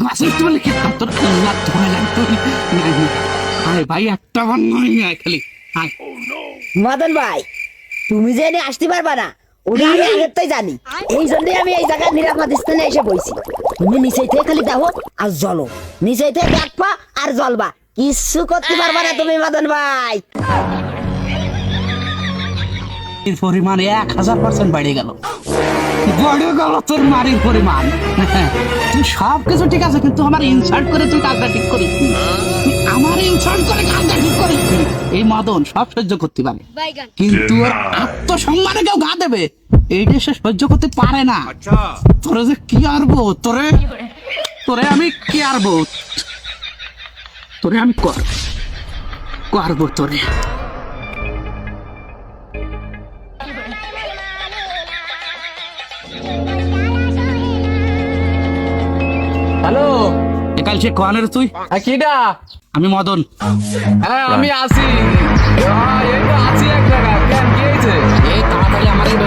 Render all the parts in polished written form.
গাছে উঠতে বলে কি তোর আল্লাহ ধরে লাগতো আয় ভাই একটা বার নয় আয় খালি আয়। মদন ভাই তুমি যে এনে আসতে পারবা না ওটা আমি আগের তাই জানি, এই জন্যই আমি এই জায়গায় নিরাপদ স্থানে এসে বইছি। তুমি নিচেই থেকে খালি দেখো আর জলো, নিচেই থেকে দেখবা আর জ্বলবা, কিচ্ছু করতে পারবা না তুমি মদন ভাই। এর পরিমাণ 1000% বেড়ে গেল, বেড়ে গেল তোর মারির পরিমাণ। তুই সব কিছু ঠিক আছে, কিন্তু আমার ইনসাল্ট করে তুই কাজটা ঠিক করিস, তুই আমার ইনসাল্ট করে কাজটা ঠিক করিস। এই মদন সব সহ্য করতে পারে, কিন্তু ওর আত্মসম্মানে কেউ ঘা দেবে এইটা সে সহ্য করতে পারে না। তোরে যে কি আরবো, তোরে তোরে আমি কি আরবো, তোরে আমি করবো তোরে। হ্যালো, কাল সে কোয়ানের তুই? কিডা? আমি মদন। হ্যাঁ আমি আছি, এই তো আছি এক জায়গায়। কেন কি হয়েছে? এই তাড়াতাড়ি আমার এই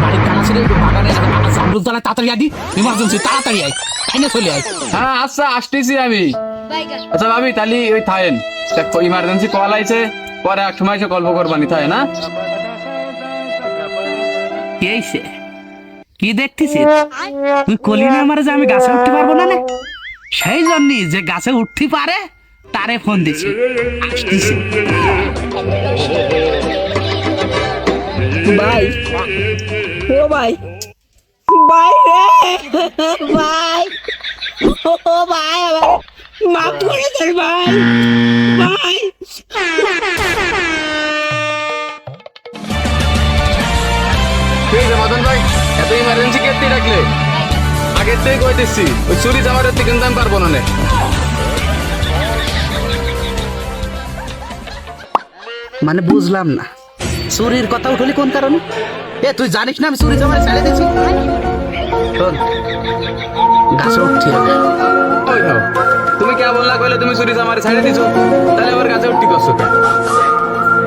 বাড়ির কানা ছেড়ে বাগানে জামরুল তলায় তাড়াতাড়ি আদি, ইমার্জেন্সি তাড়াতাড়ি আয়, আইনে চলে আয়। হ্যাঁ আচ্ছা আসতেছি আমি। আচ্ছা ভাবি তাহলে ওই থাকেন, ইমার্জেন্সি কল আইছে, পরে এক সময় এসে গল্প করবানি, থাকে না? কি হইছে? কি দেখতেছিস তুই? কলি না আমারে যে আমি গাছে উঠতে পারবো না, না সেই জন্যই যে গাছে উঠতে পারে তারে ফোন দিছি, আসতেছি। ভাই ও ভাই, ভাই রে ভাই, ও ভাই আমার মাফ করে দেন ভাই, ভাই। ঠিক আছে মদন ভাই, এত ইমার্জেন্সি কেটে রাখলে আগের থেকে কই দিচ্ছি, ওই চুরি যাওয়ার কিন্তু আমি পারবো না। মানে বুঝলাম না, চুরির কথা উঠলি কোন কারণে? এ তুই জানিস না আমি চুরি জামাই ছেড়ে দিয়েছি? শোন, গাছে উঠছি হবে। ওই নাও, তুমি কে বললা কইলে তুমি চুরি যাওয়ার ছাড়ে দিছো, তাহলে আমার কাছে উঠতি করছো কেন?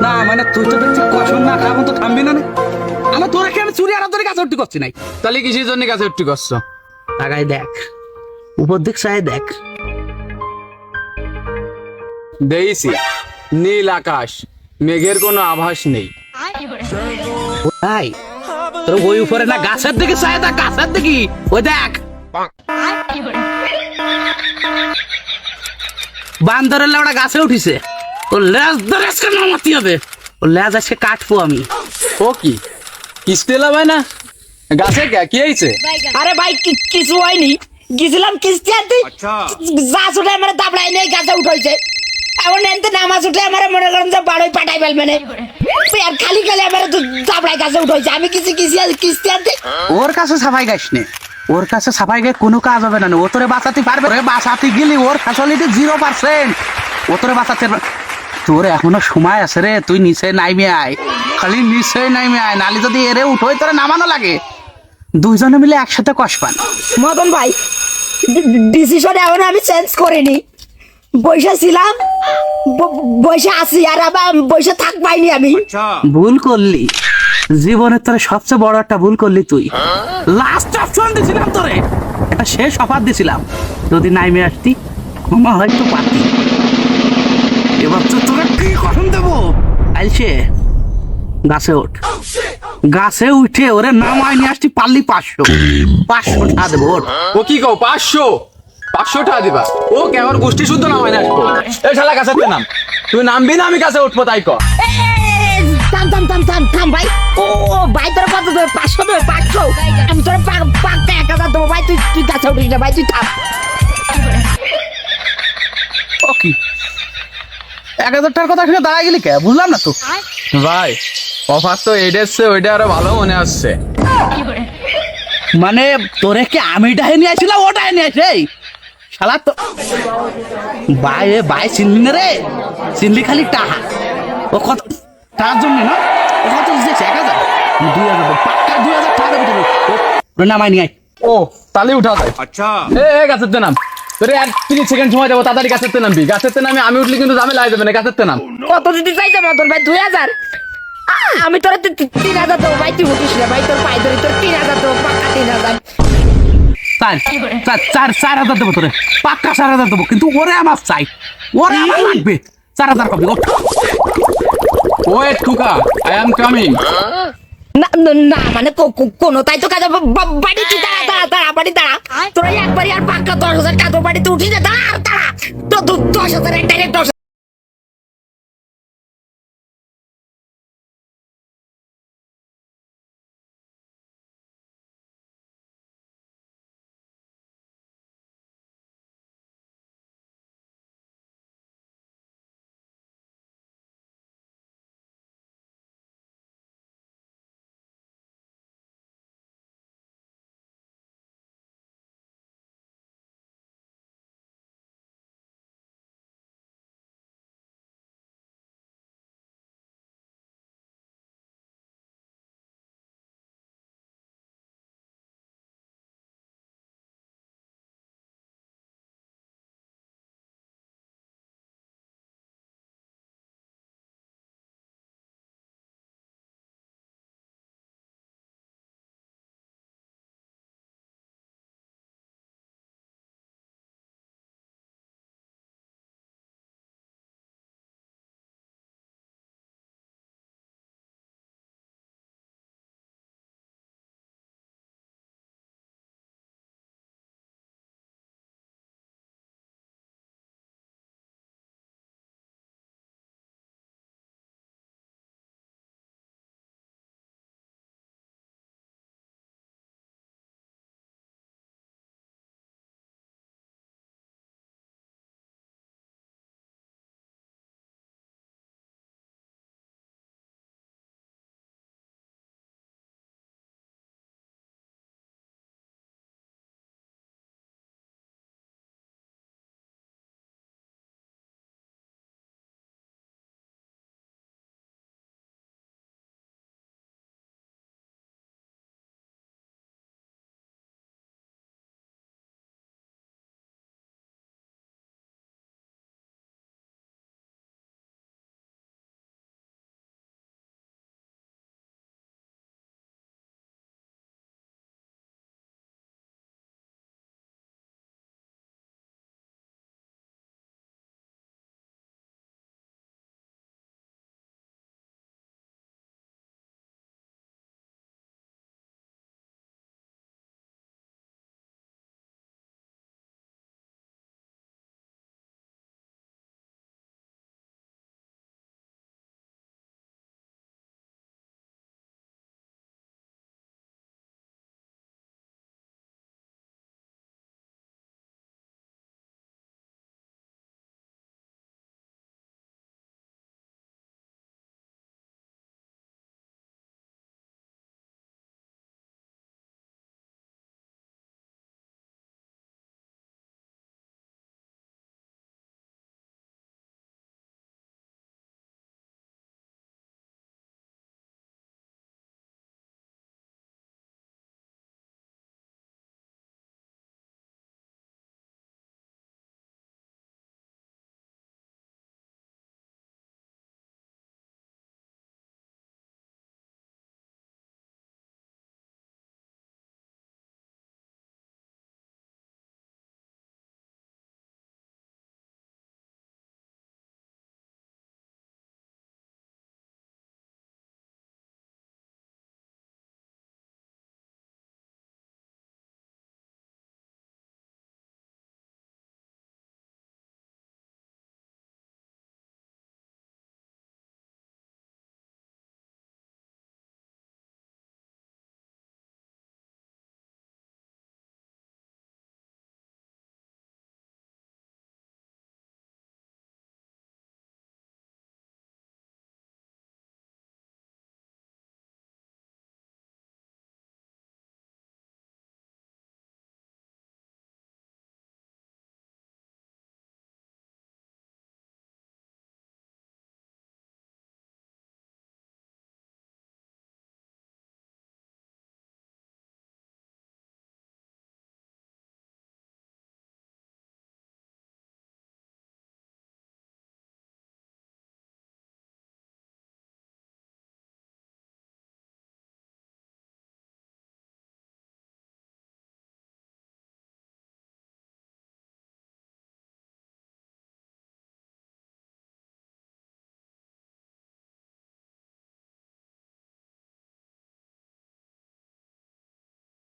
না মানে তুই তো দেখছি কসম না খাবো তো থামবি না। আমার তোরা কি আমি চুরি আর তোর কাছে উঠতে করছি নাই? তাহলে কিসের জন্য কাছে উঠতি করছো? তাকাই দেখ, উপর দিক চাই দেখ, দেইছি নীল আকাশ, মেঘের কোনো আভাস নেই। ভাই তোর ওই উপরে না গাছের দিকে চাই দেখ, গাছের দিকে ওই দেখ, বান্দরের লেওড়া গাছে উঠিছে, ও লেজ ধরে আজকে নামাতে হবে, ও লেজ আজকে কাটবো আমি। ও কি কিস্তি লাভাই না গাছে, কি হয়েছে? আরে ভাই কিছু হয়নি, গেছিলাম কিস্তি আনতে, যা ছুটে আমার দাবড়াই নেই গাছে উঠাইছে, এখন এনতে নামাজ উঠে আমার মনে করেন যে বাড়ই পাঠাই ফেলবে না, আর খালি খালি আমার দাবড়াই গাছে উঠাইছে, আমি কিস্তি আনতে। ওর কাছে সাফাই গাছ নে, ওর কাছে সাফাই গায়ে কোনো কাজ হবে না, ও তোরে বাঁচাতে পারবে? ওরে বাঁচাতে গেলি ওর ফ্যাসিলিটি 0%, ও তোরে বাঁচাতে তোর এখনো সময় আছে রে, তুই নিচে নাইমে আয়, খালি নিচে নাইমে আয়, নালি যদি এরে উঠোই তোরে নামানো লাগে, দুইজনে মিলে একসাথে কষ পান। মদন ভাই ডিসিশন এখন আমি চেঞ্জ করিনি, বসে ছিলাম বসে আছি, আর আবার বসে থাক পাইনি আমি। ভুল করলি, জীবনের তোরে সবচেয়ে বড় একটা ভুল করলি তুই। লাস্ট অপশন দিছিলাম তোরে, এটা শেষ অফার দিছিলাম, যদি নাইমে আসতি ক্ষমা হয়তো পারতি। এবার তো তোরা কি কখন দেবো? আইছে গাছে ওঠ, গাছে উঠে ওরে নামায় নিয়ে আসতি পারলি 500 টাকা দেবো। ওঠ। ও কি কও 500 টাকা দিবা? ও কে আমার গোষ্ঠী শুদ্ধ নাম হয় না আসবো? এই শালা গাছের নাম, তুমি নামবি না আমি গাছে উঠবো তাই কর। থাম থাম থাম থাম থাম ভাই, ও ভাই তোর কত দেবে? 500 দেবে? 500 আমি তোর পাক্কা 1000 দেবো ভাই, তুই গাছে উঠিস না ভাই, তুই থাম। ও কি 1000 টাকার কথা শুনে দাঁড়ায় গেলি কে? বুঝলাম না তো ভাই, অফার তো এইটা এসছে, ওইটা আরো ভালো মনে আসছে। মানে তোরে কি আমি ডাহে নিয়ে আসছিলাম, ও ডাহে নিয়ে আসে শালা তো ভাই, ভাই চিনলি না রে? চিনলি খালি টাহা, ও কত তার জন্য না, ও কত দিয়েছে? 1000 2000 পাক্কা 2000 টাকা দেবো তোর, ওর নামাই নিয়ে আয়। ও তাহলে উঠা যায়। আচ্ছা এ গাছের নাম, তোরে 1-3 সেকেন্ড সময় যাবো, তাড়াতাড়ি গাছের নামবি। গাছের নামে আমি উঠলে কিন্তু ঝামেলা হয়ে যাবে না। গাছের নাম কত দিতে চাইছে মদন ভাই? 2000? আমি তোর 3000 দেবো ভাই, তুই উঠিস না ভাই, তোর পাই ধরি, তোর 3000 দেবো পাক্কা 3000। চার হাজার দেবো তোরে, পাক্কা 4,000 দেবো, কিন্তু ওরে আমার চাই, ওরে আমার লাগবে। 4,000 কবি ওঠ। ওয়েট খোকা, আই অ্যাম কামিং। না না মানে কোন তাই তো কাজ বাড়ি তুই দাঁড়া দাঁড়া দাঁড়া বাড়ি দাঁড়া তোরা একবারই আর পাক্কা 10,000 টাকা তোর বাড়িতে উঠি না দাঁড়া দাঁড়া তো 10,000 ডাইরেক্ট 10,000